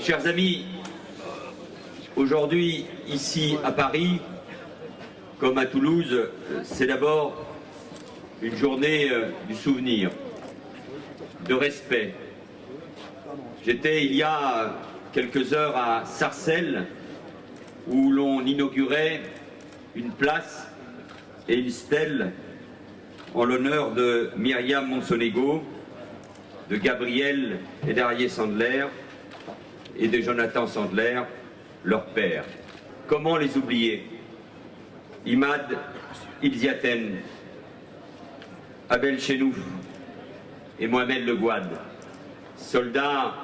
Chers amis, aujourd'hui, ici à Paris, comme à Toulouse, c'est d'abord une journée du souvenir, de respect. J'étais il y a quelques heures à Sarcelles, où l'on inaugurait une place et une stèle en l'honneur de Myriam Monsonego, de Gabriel et d'Arié Sandler et de Jonathan Sandler, leur père. Comment les oublier? Imad Ilziaten, Abel Chenouf et Mohamed Le Gouad, soldats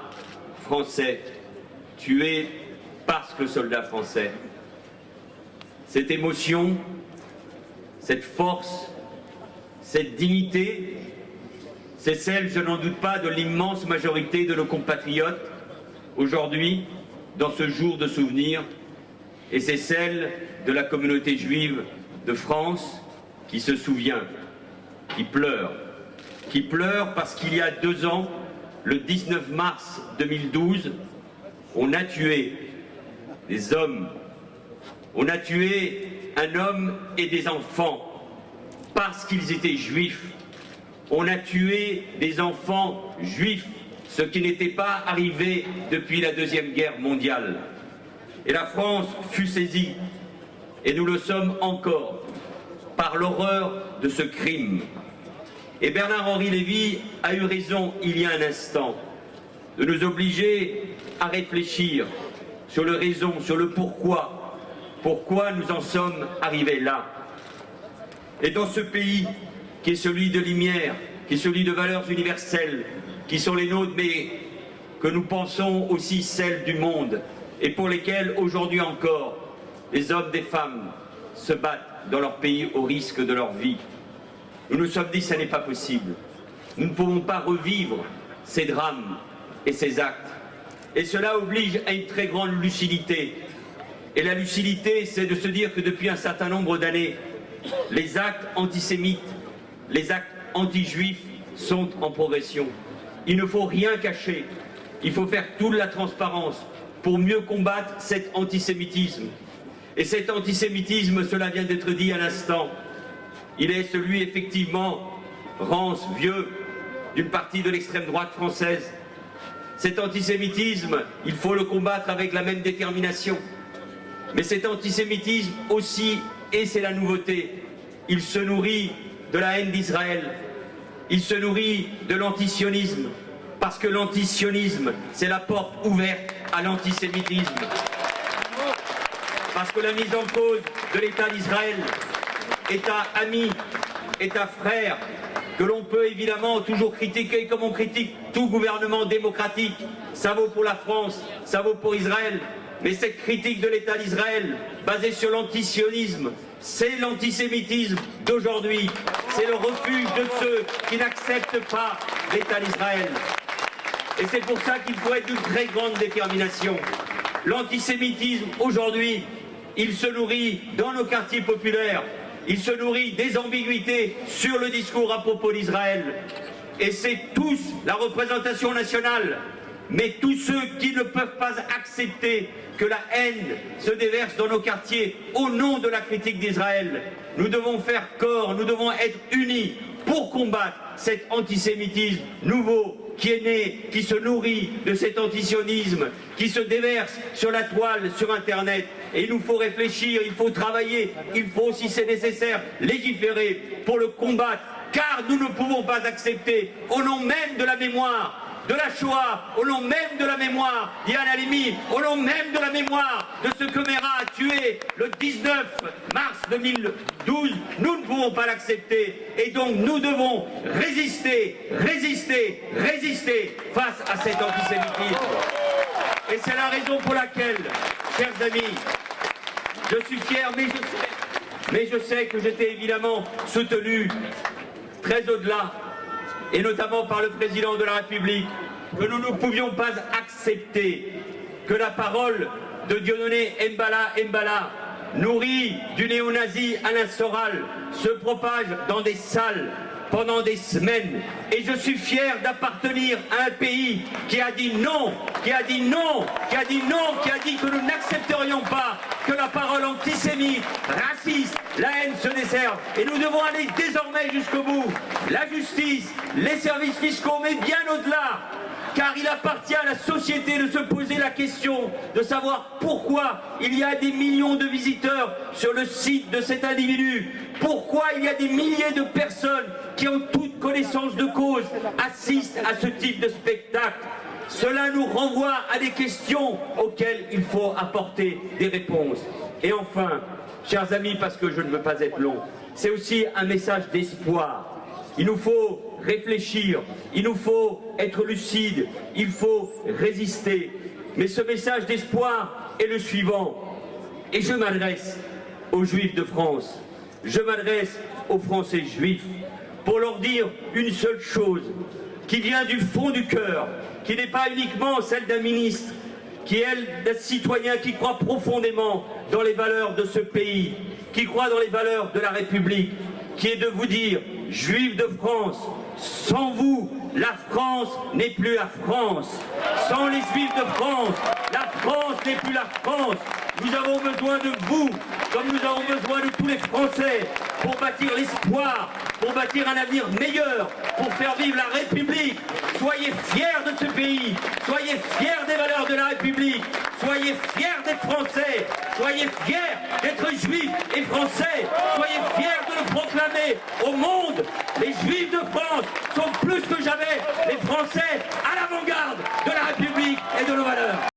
français, tués parce que soldats français. Cette émotion, cette force, cette dignité, c'est celle, je n'en doute pas, de l'immense majorité de nos compatriotes aujourd'hui, dans ce jour de souvenir, et c'est celle de la communauté juive de France qui se souvient, qui pleure parce qu'il y a 2 ans, le 19 mars 2012, on a tué des hommes, on a tué un homme et des enfants parce qu'ils étaient juifs. On a tué des enfants juifs, ce qui n'était pas arrivé depuis la Deuxième Guerre mondiale. Et la France fut saisie, et nous le sommes encore, par l'horreur de ce crime. Et Bernard-Henri Lévy a eu raison il y a un instant de nous obliger à réfléchir sur le raison, sur le pourquoi nous en sommes arrivés là. Et dans ce pays qui est celui de lumière, qui est celui de valeurs universelles, qui sont les nôtres, mais que nous pensons aussi celles du monde, et pour lesquelles aujourd'hui encore, les hommes et les femmes se battent dans leur pays au risque de leur vie. Nous nous sommes dit que ce n'est pas possible. Nous ne pouvons pas revivre ces drames et ces actes. Et cela oblige à une très grande lucidité. Et la lucidité, c'est de se dire que depuis un certain nombre d'années, les actes antisémites, les actes anti-juifs sont en progression. Il ne faut rien cacher. Il faut faire toute la transparence pour mieux combattre cet antisémitisme. Et cet antisémitisme, cela vient d'être dit à l'instant, il est celui effectivement rance, vieux, d'une partie de l'extrême droite française. Cet antisémitisme, il faut le combattre avec la même détermination. Mais cet antisémitisme aussi, et c'est la nouveauté, il se nourrit de la haine d'Israël. Il se nourrit de l'antisionisme, parce que l'antisionisme, c'est la porte ouverte à l'antisémitisme. Parce que la mise en cause de l'État d'Israël, État ami, État frère, que l'on peut évidemment toujours critiquer comme on critique tout gouvernement démocratique. Ça vaut pour la France, ça vaut pour Israël. Mais cette critique de l'État d'Israël, basée sur l'antisionisme, c'est l'antisémitisme d'aujourd'hui. C'est le refuge de ceux qui n'acceptent pas l'État d'Israël. Et c'est pour ça qu'il faut être d'une très grande détermination. L'antisémitisme, aujourd'hui, il se nourrit dans nos quartiers populaires. Il se nourrit des ambiguïtés sur le discours à propos d'Israël. Et c'est tous la représentation nationale, mais tous ceux qui ne peuvent pas accepter que la haine se déverse dans nos quartiers au nom de la critique d'Israël. Nous devons faire corps, nous devons être unis pour combattre cet antisémitisme nouveau qui est né, qui se nourrit de cet antisionisme, qui se déverse sur la toile, sur Internet. Et il nous faut réfléchir, il faut travailler, il faut, si c'est nécessaire, légiférer pour le combattre, car nous ne pouvons pas accepter, au nom même de la mémoire, de la Shoah, au nom même de la mémoire d'Yan Halimi, au nom même de la mémoire de ce que Mera a tué le 19 mars 2012, nous ne pouvons pas l'accepter. Et donc nous devons résister face à cet antisémitisme. Et c'est la raison pour laquelle, chers amis, je suis fier, mais je sais que j'étais évidemment soutenu très au-delà, et notamment par le président de la République, que nous ne pouvions pas accepter que la parole de Dieudonné Mbala, nourri du néo-nazi Alain Soral, se propage dans des salles pendant des semaines. Et je suis fier d'appartenir à un pays qui a dit non, qui a dit non, qui a dit non, qui a dit que nous n'accepterions pas que la parole antisémite, raciste, la haine se desserve. Et nous devons aller désormais jusqu'au bout. La justice, les services fiscaux, mais bien au-delà. Car il appartient à la société de se poser la question de savoir pourquoi il y a des millions de visiteurs sur le site de cet individu, pourquoi il y a des milliers de personnes qui ont toute connaissance de cause assistent à ce type de spectacle. Cela nous renvoie à des questions auxquelles il faut apporter des réponses. Et enfin, chers amis, parce que je ne veux pas être long, c'est aussi un message d'espoir. Il nous faut réfléchir, il nous faut être lucide, il faut résister. Mais ce message d'espoir est le suivant. Et je m'adresse aux Juifs de France, je m'adresse aux Français juifs pour leur dire une seule chose qui vient du fond du cœur, qui n'est pas uniquement celle d'un ministre, qui est d'un citoyen qui croit profondément dans les valeurs de ce pays, qui croit dans les valeurs de la République, qui est de vous dire, Juifs de France, sans vous, la France n'est plus la France. Sans les Juifs de France, la France n'est plus la France. Nous avons besoin de vous, comme nous avons besoin de tous les Français, pour bâtir l'espoir, pour bâtir un avenir meilleur, pour faire vivre la République. Soyez fiers de ce pays, soyez fiers des valeurs de la République, soyez fiers d'être Français, soyez fiers d'être Juifs et Français, soyez fiers de le proclamer au monde. Les Juifs de France sont plus que jamais les Français à l'avant-garde de la République et de nos valeurs.